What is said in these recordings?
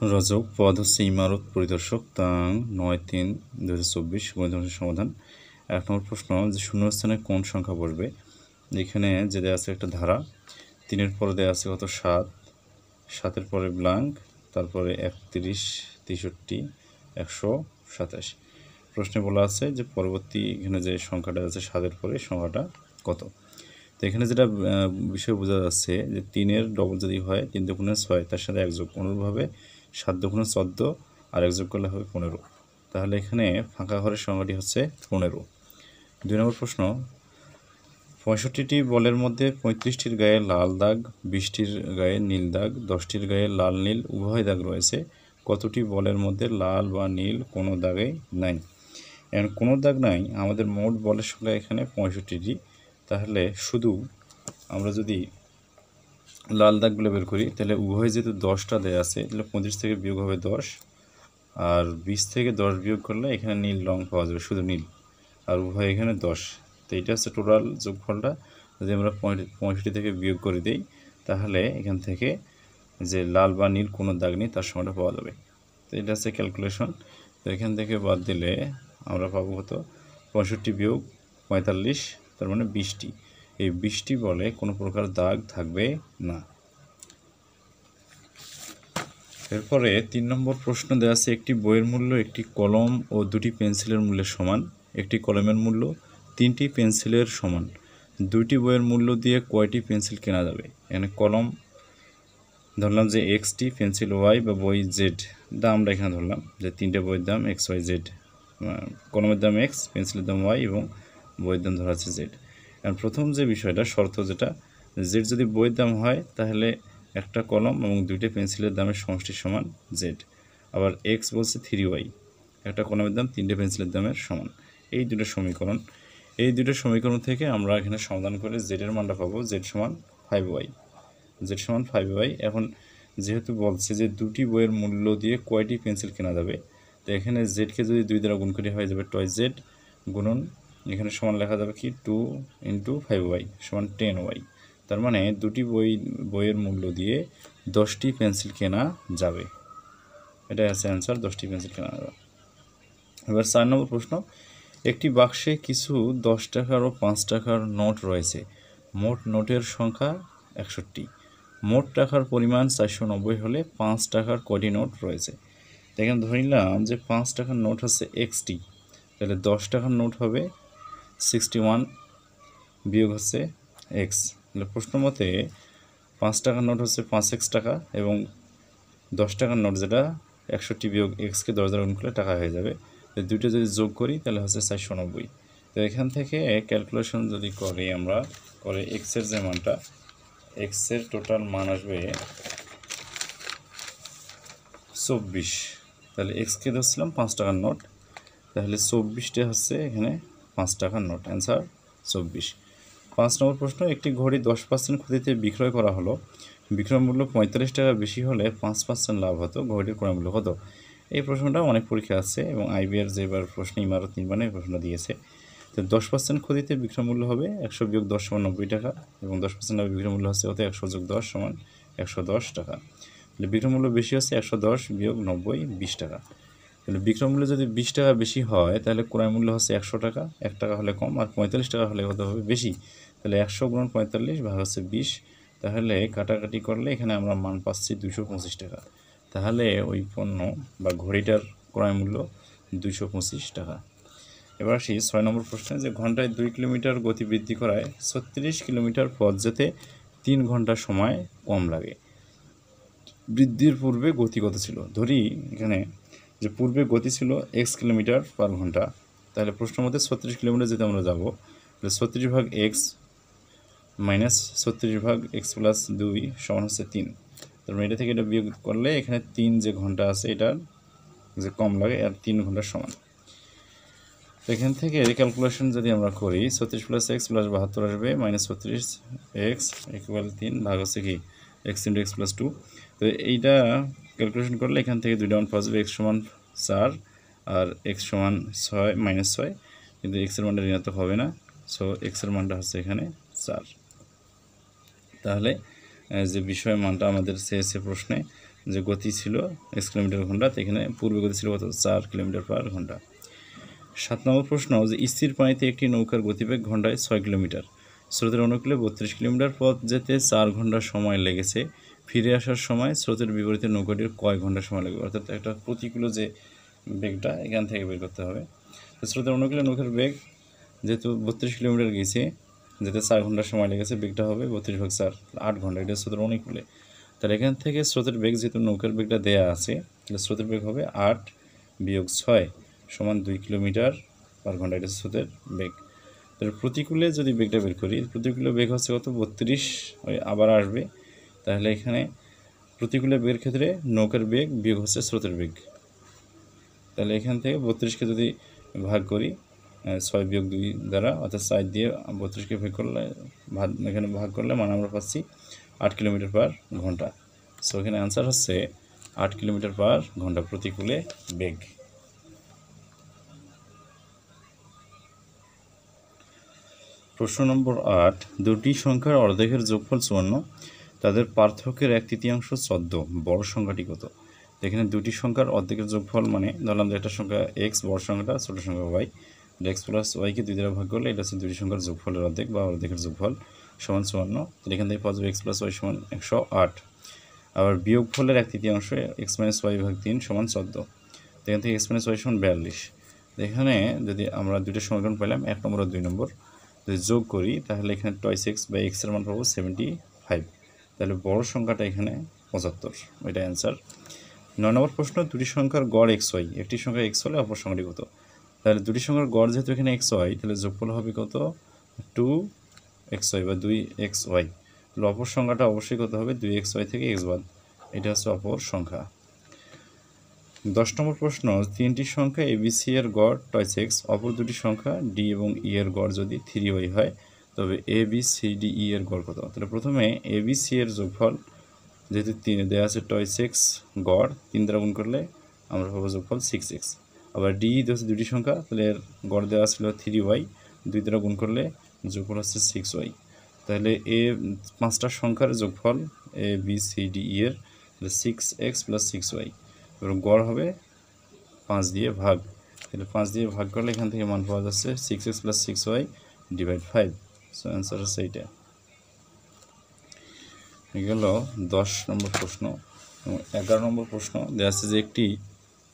রজক পদ হচ্ছে ইমারত পরিদর্শক তাং ৯-৩-২০২৪ গণিত সমাধান। ১ নম্বর প্রশ্ন যে শূন্যস্থানে কোন সংখ্যা বসবে। এখানে যে দেওয়া আছে একটা ধারা, ৩-এর পরে দেওয়া আছে কত ৭, ৭-এর পরে ব্ল্যাঙ্ক, তারপরে ৩১, ৬৩, ১২৭। প্রশ্নে বলা আছে যে পরবর্তী এখানে যে সংখ্যাটা আছে ৭-এর পরে সংখ্যাটা কত। তো এখানে যেটা বিষয় বোঝা যাচ্ছে যে ৩-এর ডবল যদি হয় ৩ দুগুণে ৬, তার সাথে ১ যোগ, অনুরূপভাবে ৭ দুগুণে ১৪ আর ১ যোগ করলে হবে ১৫। তাহলে এখানে ফাঁকা ঘরের সংখ্যাটি হচ্ছে ১৫। ২ নম্বর প্রশ্ন, ৬৫টি বলের মধ্যে ৩৫টির গায়ে লাল দাগ, ২০টির গায়ে নীল দাগ, ১০টির গায়ে লাল নীল উভয় দাগ রয়েছে। কতটি বলের মধ্যে লাল বা নীল কোনো দাগেই নাই? এখন কোনো দাগ নাই, আমাদের মোট বলের সংখ্যা এখানে ৬৫টি। তাহলে শুধু আমরা যদি লাল দাগগুলো বের করি তাহলে উভয় যেহেতু 10টা দেয়া আছে, তাহলে ২৫ থেকে বিয়োগ হবে ১০, আর ২০ থেকে ১০ বিয়োগ করলে এখানে নীল রং পাওয়া যাবে, শুধু নীল, আর উভয় এখানে ১০। তো এটা হচ্ছে টোটাল যোগফলটা। যদি আমরা ৬৫ থেকে বিয়োগ করে দিই তাহলে এখান থেকে যে লাল বা নীল কোনো দাগ নেই তার সংখ্যাটা পাওয়া যাবে। তো এটা হচ্ছে ক্যালকুলেশন। তো এখান থেকে বাদ দিলে আমরা পাবো কত, ৬৫ বিয়োগ ৪৫, তার মানে ২০টি। এই ২০টি বলে কোনো প্রকার দাগ থাকবে না। এরপরে ৩ নম্বর প্রশ্ন দেওয়া আছে একটি বইয়ের মূল্য একটি কলম ও 2টি পেন্সিলের মূল্যের সমান। একটি কলমের মূল্য 3টি পেন্সিলের সমান। 2টি বইয়ের মূল্য দিয়ে কয়টি পেন্সিল কেনা যাবে? এখানে কলম ধরলাম যে এক্সটি, পেন্সিল ওয়াই বা বই জেড, দাম আমরা এখানে ধরলাম যে 3টে বইয়ের দাম এক্স ওয়াই জেড, কলমের দাম এক্স, পেন্সিলের দাম ওয়াই এবং বইয়ের দাম ধরা আছে জেড। কারণ প্রথম যে বিষয়টা শর্ত, যেটা জেড যদি বইয়ের দাম হয় তাহলে একটা কলম এবং 2টে পেন্সিলের দামের সমষ্টির সমান জেড। আবার এক্স বলছে 3y, একটা কলমের দাম 3টে পেন্সিলের দামের সমান। এই দুটো সমীকরণ, এই দুটো সমীকরণ থেকে আমরা এখানে সমাধান করে জেডের মানটা পাবো, জেড সমান 5y, জেড সমান 5y। এখন যেহেতু বলছে যে 2টি বইয়ের মূল্য দিয়ে কয়টি পেন্সিল কেনা যাবে, তো এখানে জেডকে যদি 2 দ্বারা গুণ করে হয়ে যাবে টয়েস জেড, গুণন এখানে সমান লেখা যাবে কি 2 × 5y সমান 10y। তার মানে 2টি বইয়ের মূল্য দিয়ে 10টি পেন্সিল কেনা যাবে। এটাই আছে অ্যান্সার, 10টি পেন্সিল কেনা যাবে। এবার 4 নম্বর প্রশ্ন, একটি বাক্সে কিছু 10 টাকার ও 5 টাকার নোট রয়েছে। মোট নোটের সংখ্যা 61। মোট টাকার পরিমাণ 490 হলে 5 টাকার কয়টি নোট রয়েছে? এখানে ধরে নিলাম যে 5 টাকার নোট হচ্ছে এক্সটি, তাহলে 10 টাকার নোট হবে 61 বিয়োগ হচ্ছে এক্স। তাহলে প্রশ্ন মতে 5 টাকার নোট হচ্ছে 5x টাকা এবং 10 টাকার নোট যেটা 61 বিয়োগ এক্সকে 10 দ্বারা গুণ করলে টাকা হয়ে যাবে। তো দুটো যদি যোগ করি তাহলে হচ্ছে 490। তো এখান থেকে ক্যালকুলেশন যদি করি আমরা, করে এক্সের যে মানটা, এক্সের টোটাল মান আসবে 24। তাহলে এক্সকে ধরছিলাম 5 টাকার নোট, তাহলে 24টা হচ্ছে এখানে 5 টাকার নোট, অ্যান্সার 24। 5 নম্বর প্রশ্ন, একটি ঘড়ি 10% ক্ষতিতে বিক্রয় করা হলো। বিক্রয় মূল্য 45 টাকা বেশি হলে 5% লাভ হতো, ঘড়িটির ক্রয় মূল্য কত? এই প্রশ্নটা অনেক পরীক্ষা আছে এবং আইবিআর যেবার প্রশ্ন ইমারত নির্মাণে এই প্রশ্নটা দিয়েছে। তো 10% ক্ষতিতে বিক্রয় মূল্য হবে 100 বিয়োগ 10 সমান 90 টাকা এবং 10% লাভে বিক্রয় মূল্য হচ্ছে 100 যোগ 10 সমান 110 টাকা। তাহলে বিক্রয় মূল্য বেশি হচ্ছে 110 বিয়োগ 90, 20 টাকা। তাহলে বিক্রয় মূল্য যদি 20 টাকা বেশি হয় তাহলে ক্রয় মূল্য হচ্ছে 100 টাকা, 1 টাকা হলে কম, আর 45 টাকা হলে কত হবে বেশি। তাহলে 100 গুণন 45 ভাগ হচ্ছে 20, তাহলে কাটাকাটি করলে এখানে আমরা মান পাচ্ছি 225 টাকা। তাহলে ওই পণ্য বা ঘড়িটার ক্রয় মূল্য 225 টাকা। এবার আসি 6 নম্বর প্রশ্নে, যে ঘন্টায় 2 কিলোমিটার গতি বৃদ্ধি করায় 36 কিলোমিটার পথ যেতে 3 ঘন্টা সময় কম লাগে। বৃদ্ধির পূর্বে গতি কত ছিল? ধরি এখানে যে পূর্বে গতি ছিল x কিলোমিটার পার ঘন্টা, তাহলে প্রশ্ন মতে 36 কিলোমিটার যেতে আমরা যাব, তাহলে 36 ভাগ x মাইনাস 36 ভাগ x প্লাস 2 সমান হচ্ছে 3। তারপরে এটা থেকে এটা বিয়োগ করলে এখানে 3 যে ঘন্টা আছে এটার যে কম লাগে আর 3 ঘন্টার সমান। তো এখান থেকে ক্যালকুলেশন যদি আমরা করি 36 প্লাস x প্লাস 72 আসবে মাইনাস 36x ইকুয়াল 3 ভাগ হচ্ছে কি x × x প্লাস 2। তো এইটা ক্যালকুলেশন করলে এখান থেকে দুইটা মান পাওয়া যাবে, x সমান 4 আর x সমান 6 মাইনাস 6, কিন্তু x এর মানটা ঋণাত্মক হবে না, সো x এর মানটা হচ্ছে এখানে 4। তাহলে যে বিষয় মানটা আমাদের চেয়েছে প্রশ্নে যে গতি ছিল x কিলোমিটার ঘন্টা, তো এখানে পূর্বে গতি ছিল কত 4 কিলোমিটার পার ঘন্টা। 7 নম্বর প্রশ্ন যে স্থির পানিতে একটি নৌকার গতিবেগ ঘন্টায় 6 কিলোমিটার, স্রোতের অনুকূলে 32 কিলোমিটার পথ যেতে 4 ঘন্টা সময় লেগেছে, ফিরে আসার সময় স্রোতের বিপরীতে নৌকাটির কয় ঘন্টা সময় লাগবে? অর্থাৎ একটা প্রতিকূল যে বেগটা এখান থেকে বের করতে হবে। তো স্রোতের অনুকূলে নৌকার বেগ যেহেতু 32 কিলোমিটার গেছে, যেতে 4 ঘন্টা সময় লেগেছে, বেগটা হবে 32/4 8 ঘন্টা, এটা স্রোতের অনুকূলে। তাহলে এখান থেকে স্রোতের বেগ যেহেতু নৌকার বেগটা দেয়া আছে, তাহলে স্রোতের বেগ হবে 8 - 6 সমান 2 কিলোমিটার পার ঘন্টা, এটা স্রোতের বেগ। তাহলে প্রতিকূলে যদি বেগটা বের করি, প্রতিকূলে বেগ হচ্ছে কত 32, আবার আসবে, তাহলে এখানে প্রতিকূলে বেগের ক্ষেত্রে নৌকার বেগ বিয়োগ হচ্ছে স্রোতের বেগ। তাহলে এখান থেকে 32কে যদি ভাগ করি 6 - 2 দ্বারা, অর্থাৎ 4 দিয়ে 32কে ভাগ করলে এখানে ভাগ করলে মানে আমরা পাচ্ছি 8 কিলোমিটার পার ঘন্টা। সো এখানে অ্যান্সার হচ্ছে 8 কিলোমিটার পার ঘন্টা প্রতিকূলে বেগ। প্রশ্ন নম্বর 8, দুটি সংখ্যার অর্ধেকের যোগফল 54, তাদের পার্থক্যের 1/3 14, বড় সংখ্যাটি কত? এখানে দুটি সংখ্যার অর্ধেকের যোগফল মানে ধরলাম যে একটা সংখ্যা x, বড় সংখ্যাটা, ছোটো সংখ্যা y, x প্লাস ওয়াইকে 2 দ্বারা ভাগ করলে এটা হচ্ছে দুটি সংখ্যার যোগফলের অর্ধেক বা অর্ধেকের যোগফল সমান 54। তাহলে এখান থেকে পাওয়া যাবে x প্লাস ওয়াই সমান 108। আবার বিয়োগফলের 1/3 x মাইনাস ওয়াই ভাগ 3 সমান 14। এখান থেকে x মাইনাস ওয়াই সমান 42। এখানে যদি আমরা দুটো সমীকরণ পেলাম, 1 নম্বর আর 2 নম্বর, যদি যোগ করি তাহলে এখানে টয়েস x বা x এর মান পাবো 75। তাহলে বড় সংখ্যাটা এখানে 75, এটা অ্যান্সার। 9 নম্বর প্রশ্ন, দুটি সংখ্যার গড় xy, একটি সংখ্যা x হলে অপর সংখ্যাটি কত? তাহলে দুটি সংখ্যার গড় যেহেতু এখানে xy, তাহলে যোগফল হবে কত 2xy বা 2xy। তাহলে অপর সংখ্যাটা অবশ্যই কত হবে 2xy থেকে x বাদ, এটা হচ্ছে অপর সংখ্যা। 10 নম্বর প্রশ্ন, তিনটি সংখ্যা ABC এর গড় টয়েস x, অপর দুটি সংখ্যা D এবং E এর গড় যদি 3y হয়, তবে ABCDE এর গড় কত? তাহলে প্রথমে ABC এর যোগফল যেহেতু 3 দেওয়া আছে টয়েস x গড়, 3 দ্বারা গুণ করলে আমরা পাবো যোগফল 6x। আবার D হচ্ছে দুটি সংখ্যা, তাহলে এর গড় দেওয়া ছিল 3y, 2 দ্বারা গুণ করলে যোগফল হচ্ছে 6y। তাহলে এ 5টা সংখ্যার যোগফল ABCDE এর 6x প্লাস 6y, এবং গড় হবে 5 দিয়ে ভাগ। তাহলে 5 দিয়ে ভাগ করলে এখান থেকে মান পাওয়া যাচ্ছে 6x plus 6y divide 5। So answer হচ্ছে এইটা। গেল 10 নম্বর প্রশ্ন। 11 নম্বর প্রশ্ন দেওয়া আছে যে একটি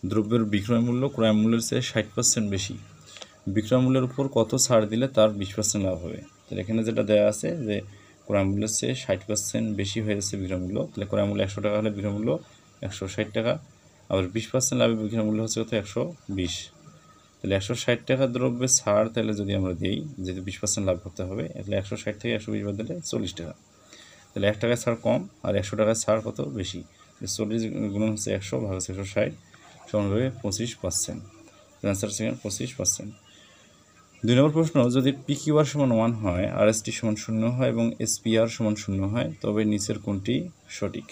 দ্রব্যের বিক্রয় মূল্য ক্রয় মূল্যের চেয়ে 60% বেশি, বিক্রয় মূল্যের উপর কত ছাড় দিলে তার 20% লাভ হবে? তাহলে এখানে যেটা দেওয়া আছে যে ক্রয় মূল্যের চেয়ে 60% বেশি হয়ে যাচ্ছে বিক্রয় মূল্য, তাহলে ক্রয় মূল্য 100 টাকা হলে বিক্রয় মূল্য 160 টাকা, আবার 20% লাভে বিক্রয় মূল্য হচ্ছে কত 120। তাহলে 160 টাকা দ্রব্যে ছাড়, তাহলে যদি আমরা দিই যেহেতু 20% লাভ করতে হবে, তাহলে 160 থেকে 120 বাদ দিলে 40 টাকা। তাহলে 1 টাকায় ছাড় কম আর 100 টাকায় ছাড় কত বেশি? 40 গুণন হচ্ছে 100 ভাগ হচ্ছে 160 সমান হবে 25%। Answer second 25%। 2 নম্বর প্রশ্ন, যদি PQR সমান 1 হয়, RST সমান 0 হয় এবং SPR সমান 0 হয়, তবে নিচের কোনটি সঠিক?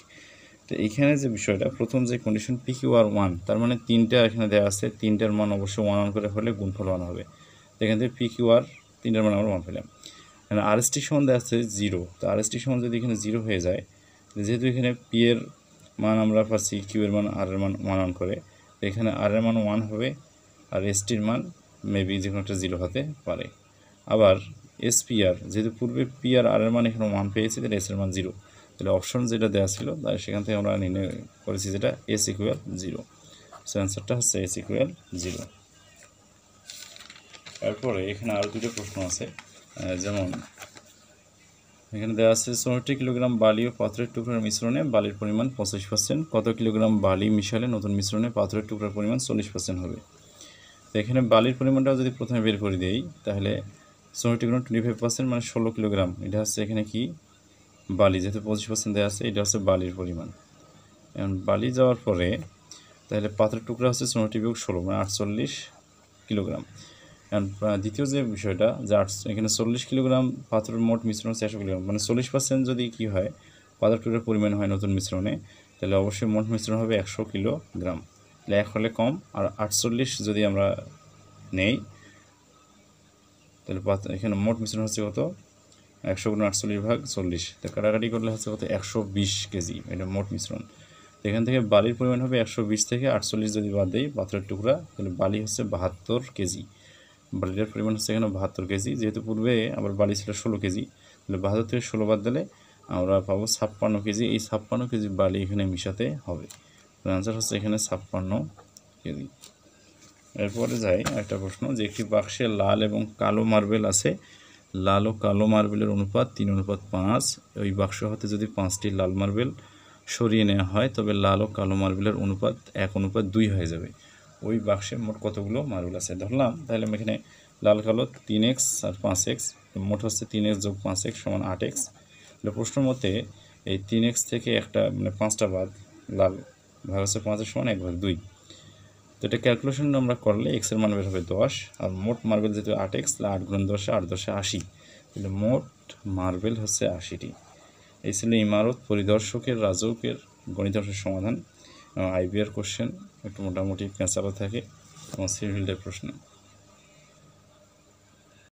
তো এইখানে যে বিষয়টা, প্রথম যে কন্ডিশন PQR 1, তার মানে 3টা এখানে দেওয়া আছে, 3টার মান অবশ্যই 1 করে হলে গুণফল 1 হবে। তো এখান থেকে PQR 3টার মান আমরা 1 পেলাম। এখানে RST সমান দেওয়া আছে 0, তো RST সমান যদি এখানে 0 হয়ে যায়, যেহেতু এখানে P এর মান আমরা পাচ্ছি Q এর মান R এর মান 1 করে, তো এখানে R এর মান 1 হবে আর STর মান মেবি যে কোনো একটা 0 হতে পারে। আবার SPR, যেহেতু পূর্বে P আর R এর মান এখানে 1 পেয়েছি, তাহলে S এর মান 0, তাহলে অপশন যেটা দেওয়া ছিল তাই সেখান থেকে আমরা নির্ণয় করেছি যেটা S = 0। সো অ্যান্সারটা হচ্ছে S = 0। তারপরে এখানে আরও দুটো প্রশ্ন আছে, যেমন এখানে দেওয়া আছে 64 কিলোগ্রাম বালি ও পাথরের টুকরার মিশ্রণে বালির পরিমাণ 25%, কত কিলোগ্রাম বালি মিশালে নতুন মিশ্রণে পাথরের টুকরার পরিমাণ 40% হবে? তো এখানে বালির পরিমাণটাও যদি প্রথমে বের করে দিই, তাহলে 64 গুণ 25% মানে 16 কিলোগ্রাম, এটা হচ্ছে এখানে কি বালি, যেহেতু 25% দেওয়া আছে, এটা হচ্ছে বালির পরিমাণ। এখন বালি যাওয়ার পরে তাহলে পাথরের টুকরা হচ্ছে 64 বিয়োগ 16 মানে 48 কিলোগ্রাম। এখন দ্বিতীয় যে বিষয়টা যে এখানে 40 কিলোগ্রাম পাথরের মোট মিশ্রণ হচ্ছে 100 কিলোগ্রাম, মানে 40% যদি কি হয় পাথরের টুকরার পরিমাণ হয় নতুন মিশ্রণে, তাহলে অবশ্যই মোট মিশ্রণ হবে 100 কিলোগ্রাম। তাহলে 1 হলে কম, আর 48 যদি আমরা নেই, তাহলে এখানে মোট মিশ্রণ হচ্ছে কত 100 × 48 ভাগ 40, তো কাটাকাটি করলে হচ্ছে কত 120 কেজি, এটা মোট মিশ্রণ। এখান থেকে বালির পরিমাণ হবে 120 থেকে 48 যদি বাদ দেই পাথরের টুকরা, তাহলে বালি হচ্ছে 72 কেজি। বালির পরিমাণ হচ্ছে এখানে 72 কেজি, যেহেতু পূর্বে আবার বালি ছিল 16 কেজি, তাহলে 72 থেকে 16 বাদ দিলে আমরা পাবো 56 কেজি। এই 56 কেজি বালি এখানে মিশাতে হবে। আনসার হচ্ছে এখানে 56 কেজি। এরপরে যাই একটা প্রশ্ন, যে একটি বাক্সে লাল এবং কালো মার্বেল আছে, লাল ও কালো মার্বেলের অনুপাত 3:5। ওই বাক্স হতে যদি 5টি লাল মার্বেল সরিয়ে নেওয়া হয় তবে লাল ও কালো মার্বেলের অনুপাত 1:2 হয়ে যাবে। ওই বাক্সে মোট কতগুলো মার্বেল আছে ধরলাম, তাহলে আমি এখানে লাল কালো 3x আর 5x, মোট হচ্ছে 3x যোগ 5x সমান 8x। তাহলে প্রশ্ন মতে এই 3x থেকে একটা মানে 5টা বাদ, লাল ভাগ হচ্ছে 5 সমান 1/2। তো এটা ক্যালকুলেশন আমরা করলে এক্সের মান বের হবে 10, আর মোট মার্বেল যেহেতু 8x, 8 × 10 8 × 10 80, তাহলে মোট মার্বেল হচ্ছে 80টি। এই ছিল ইমারত পরিদর্শকের রাজউকের গণিত অংশের সমাধান। আইবিআর কোশ্চেন একটু মোটামুটি পেঁচালো থাকে এবং সিভিলের প্রশ্ন।